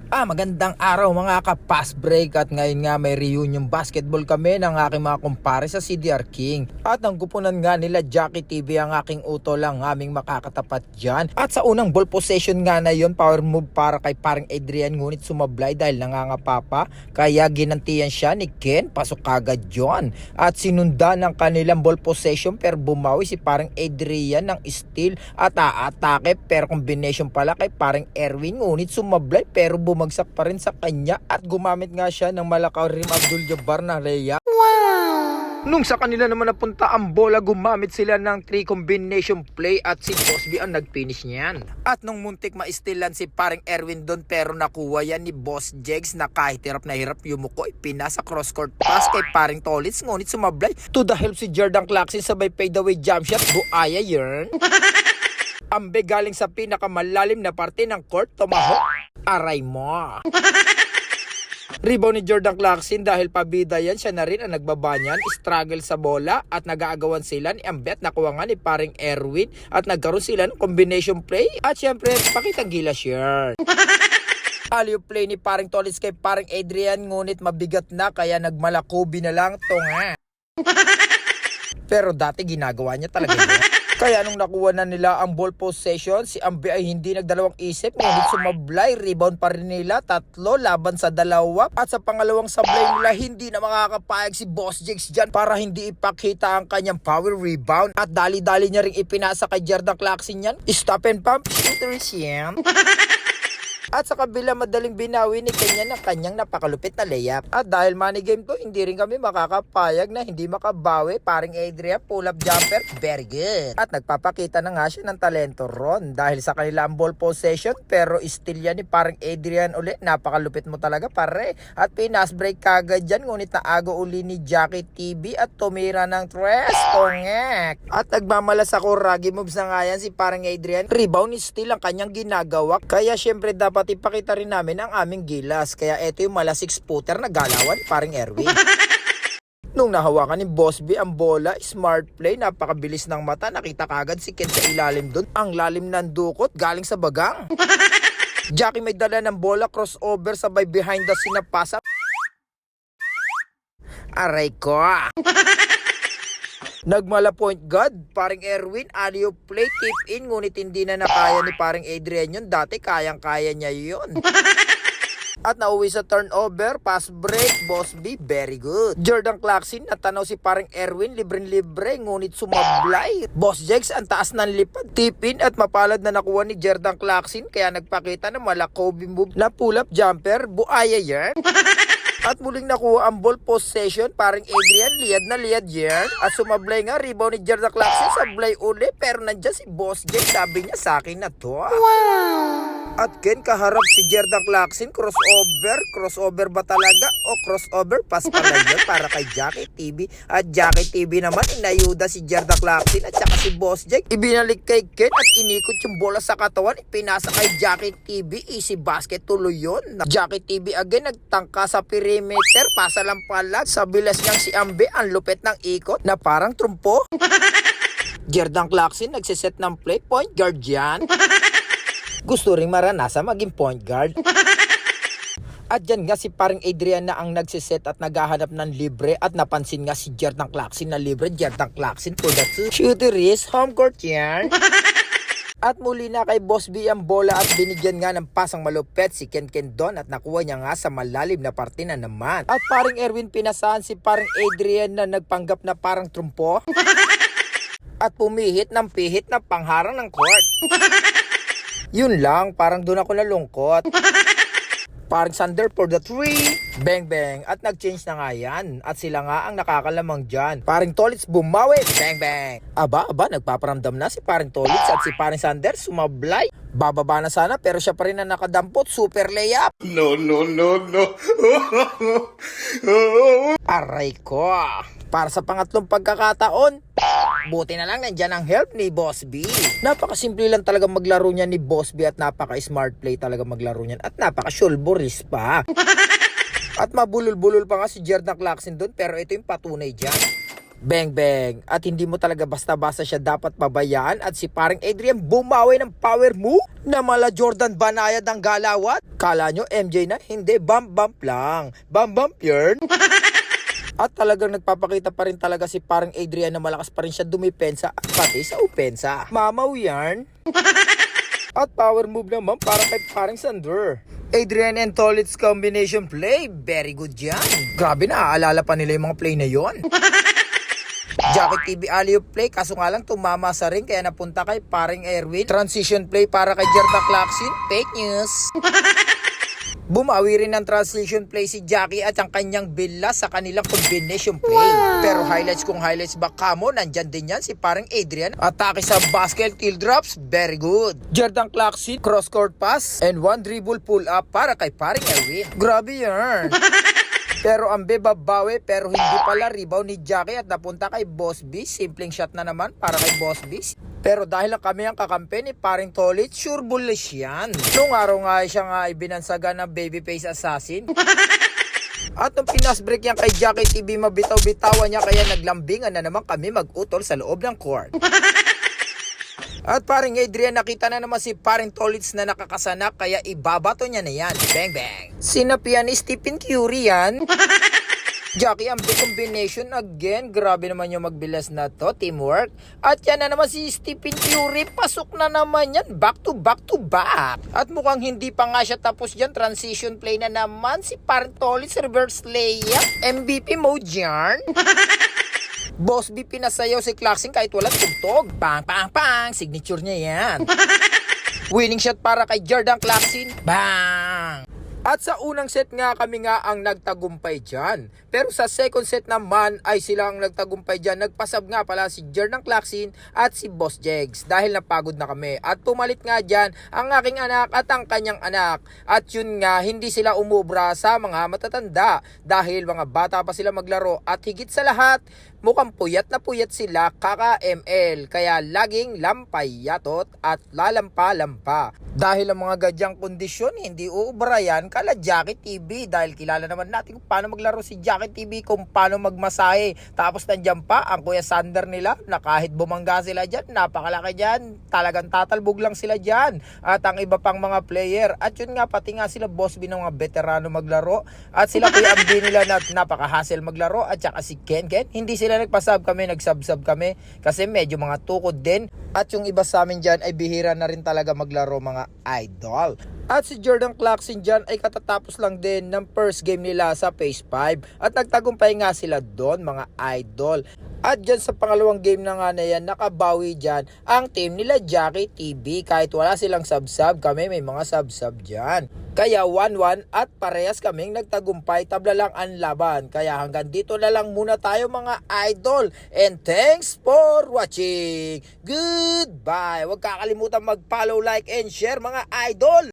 Magandang araw mga ka-fast break at ngayon nga may reunion basketball kami ng aking mga kumpare sa CDR King. At ang gupunan nga nila Jackie TV ang aking utol lang aming makakatapat dyan. At sa unang ball possession nga na yon, power move para kay parang Adrian ngunit sumablay dahil nangangapapa. Kaya ginantiyan siya ni Ken, pasok kagad yun. At sinundan ng kanilang ball possession pero bumawi si parang Adrian ng steal at aatake pero combination pala kay parang Erwin ngunit sumablay pero bumagsak pa rin sa kanya at gumamit nga siya ng Malakaw Rim Abdul-Jabbar na Rhea. Nung sa kanila naman napunta ang bola, gumamit sila ng 3 combination play at si Boss B ang nag-finish niyan. At nung muntik ma-stealan si parang Erwin doon pero nakuha yan ni Boss Jegs na kahit hirap na hirap yumuko, ipinasa cross court pass kay paring Tolitz ngunit sumablay to the help si Jordan Clarkson sabay fadeaway jump shot, buaya yun. Ambe galing sa pinakamalalim na parte ng court, tomahawk. Aray mo. Rebound ni Jordan Clarkson dahil pabida yan, siya na rin ang nagbabanyan, struggle sa bola at nag-aagawan sila ni Ambet, nakuha nga ni paring Erwin at nagkaroon sila ng combination play at syempre pakitang gilas yun. Alley-oop play ni paring Tolitz kay paring Adrian ngunit mabigat na kaya nagmalakubi na lang to nga. Pero dati ginagawa niya talaga yun. Kaya nung nakuha na nila ang ball possession, si Ambe ay hindi nagdalawang isip ngunit sumablay, rebound pa rin nila, 3 laban sa 2 at sa pangalawang sablay nila hindi na makakapayag si Boss Jigs dyan para hindi ipakita ang kanyang power rebound at dali-dali niya ring ipinasa kay Jordan Clarkson yan. Stop and pump shooters yan. At sa kabila madaling binawi ni Kenya na kanyang napakalupit na layup. At dahil money game to, hindi rin kami makakapayag na hindi makabawi. Paring Adrian, pull up jumper, very good. At nagpapakita na nga siya ng talento ron dahil sa kanilang ball possession pero still yan ni paring Adrian uli. Napakalupit mo talaga pare. At pinas break kagad dyan ngunit naago uli ni Jackie TV at tumira ng tres. Tongek. At nagmamalas ako, ragi moves na nga yan si paring Adrian. Rebound is still ang kanyang ginagawa. Kaya syempre dapat ipakita rin namin ang aming gilas. Kaya eto yung mala 6-footer na galawan paring Erwin. Nung nahawakan ni Boss B ang bola, smart play, napakabilis ng mata, nakita kagad si Ken sa ilalim doon. Ang lalim ng dukot galing sa bagang. Jackie may dala ng bola, crossover sabay behind the scene na pasa. Aray ko. Nagmala point guard, paring Erwin, alley-oop play, tip in, ngunit hindi na nakaya ni paring Adrian yun. Dati kayang-kaya niya yun. At nauwi sa turnover, pass break, Boss B, very good. Jordan Clarkson, natanaw si paring Erwin, libre-libre, ngunit sumablay. Boss Jegs, ang taas ng lipad, tip in at mapalad na nakuha ni Jordan Clarkson, kaya nagpakita ng malakobi move na pull-up jumper, buaya yan. At muling nakuha ang ball possession, paring Adrian, liyad na liyad yan. At sumablay nga, rebound ni Jordan Clarkson, sablay uli, pero nandiyan si Boss J, sabi niya sa akin na to. Wow! At Ken, kaharap si Jordan Clarkson, crossover ba talaga? O crossover pass pala yun para kay Jackie TV. At Jackie TV naman, inayuda si Jordan Clarkson at saka si Boss J. Ibinalik kay Ken at inikot yung bola sa katawan, ipinasa kay Jackie TV, easy basket tuloy yun. Jackie TV again, nagtangka sa perimeter, pasa lang pala. Sa bilas niyang si Ambe, ang lupit ng ikot na parang trumpo. Jordan Clarkson nagsiset ng play, point guard yan. Gusto ring maranasan maging point guard. At dyan nga si paring Adrian na ang nagsiset at naghahanap ng libre at napansin nga si Jordan Clarkson na libre. Jordan Clarkson to the two. Shooter is home court yan. At muli na kay Boss B ang bola at binigyan nga ng pasang malupet si Ken Don at nakuha niya nga sa malalim na parte na naman. At paring Erwin pinasahan si paring Adrian na nagpanggap na parang trumpo. At pumihit ng pihit na pangharang ng court. Yun lang, parang doon ako nalungkot. Paring Sander for the 3. Bang bang. At nag-change na nga yan. At sila nga ang nakakalamang dyan. Paring Tolitz bumawi. Bang bang. Aba, nagpaparamdam na si paring Tolitz at si paring Sander sumablay. Bababa na sana pero siya pa rin na nakadampot. Super layup. No. Aray ko. Para sa pangatlong pagkakataon, buti na lang nandyan ang help ni Boss B. Napakasimple lang talaga maglaro niya ni Boss B at napaka-smart play talaga maglaro niyan at napaka-shulburis pa. At mabulol-bulol pa nga si Jordan Clarkson doon pero ito yung patunay dyan. Bang bang. At hindi mo talaga basta-basta siya dapat pabayaan at si paring Adrian bumawi ng power move na mala Jordan Banayad ang galawat. Kala nyo MJ na? Hindi, bump lang. Bump yarn. At talagang nagpapakita pa rin talaga si parang Adrian na malakas pa rin siya dumipensa pati sa opensa. Mamaw yarn. At power move naman para kay parang Sander. Adrian and Tolitz combination play. Very good yan. Grabe, naaalala pa nila yung mga play na yon. Jackie TV alley play, kaso nga lang tumama sa ring kaya napunta kay paring Erwin. Transition play para kay Jerda Clarkson. Fake news. Bumawi rin ng transition play si Jackie at ang kanyang bila sa kanilang combination play. Wow. Pero highlights kung highlights ba kamo, nandyan din yan si parang Adrian. Atake sa basket, kill drops, very good. Jordan Clarkson, cross court pass, and one dribble pull up para kay paring Erwin. Grabe yan. Pero ang babawi pero hindi pala rebound ni Jackie at napunta kay Boss B. Simpleng shot na naman para kay Boss B. Pero dahil lang kami ang kakampi ni paring Tolitz, sure bullish yan. Noong araw nga siya nga ibinansaga ng babyface assassin. At nung pinasbreak yan kay Jackie TV, mabitaw-bitawan niya kaya naglambingan na naman kami mag-utol sa loob ng court. At paring Adrian, nakita na naman si paring Tolitz na nakakasanak kaya ibabato niya na yan. Bang bang. Sinapian ni Stephen Curry yan. Jackie, ang big combination again. Grabe naman yung magbilas na to. Teamwork. At yan na naman si Stephen Curry. Pasok na naman yan. Back to back to back. At mukhang hindi pa nga siya tapos dyan. Transition play na naman. Si paring Tolitz reverse layup. MVP mode yan. Boss B pinasayaw si Clarkson kahit walang tugtog. Pang pang pang. Signature niya yan. Winning shot para kay Jordan Clarkson. Bang! At sa unang set nga kami nga ang nagtagumpay dyan. Pero sa second set naman ay sila ang nagtagumpay dyan. Nagpasab nga pala si Jordan Clarkson at si Boss Jegs dahil napagod na kami. At pumalit nga dyan ang aking anak at ang kanyang anak. At yun nga, hindi sila umubra sa mga matatanda dahil mga bata pa sila maglaro. At higit sa lahat, mukhang puyat na puyat sila kaka-ML. Kaya laging lampay yatot at lalampa-lampa. Dahil ang mga gadyang kondisyon, hindi uubra yan kala Jackie TV. Dahil kilala naman natin kung paano maglaro si Jackie TV, kung paano magmasahe. Tapos nandiyan pa ang Kuya Sander nila na kahit bumangga sila dyan, napakalaki dyan. Talagang tatalbog lang sila dyan. At ang iba pang mga player. At yun nga, pati nga sila Boss B ng mga veterano maglaro. At sila Kuya Ambi nila na napaka-hassle maglaro. At saka si Ken. Hindi sila nagpasab kami, nagsab-sab kami. Kasi medyo mga tukod din. At yung iba sa amin dyan ay bihira na rin talaga maglaro mga idol. At si Jordan Clarkson dyan ay katatapos lang din ng first game nila sa Phase 5 at nagtagumpay nga sila doon mga idol. At dyan sa pangalawang game na nga na yan, nakabawi dyan ang team nila Jackie TV. Kahit wala silang sub-sub, kami may mga sub-sub dyan. Kaya 1-1 at parehas kaming nagtagumpay, tabla lang ang laban. Kaya hanggang dito na lang muna tayo mga idol. And thanks for watching. Goodbye. Huwag kakalimutan mag-follow, like, and share mga idol.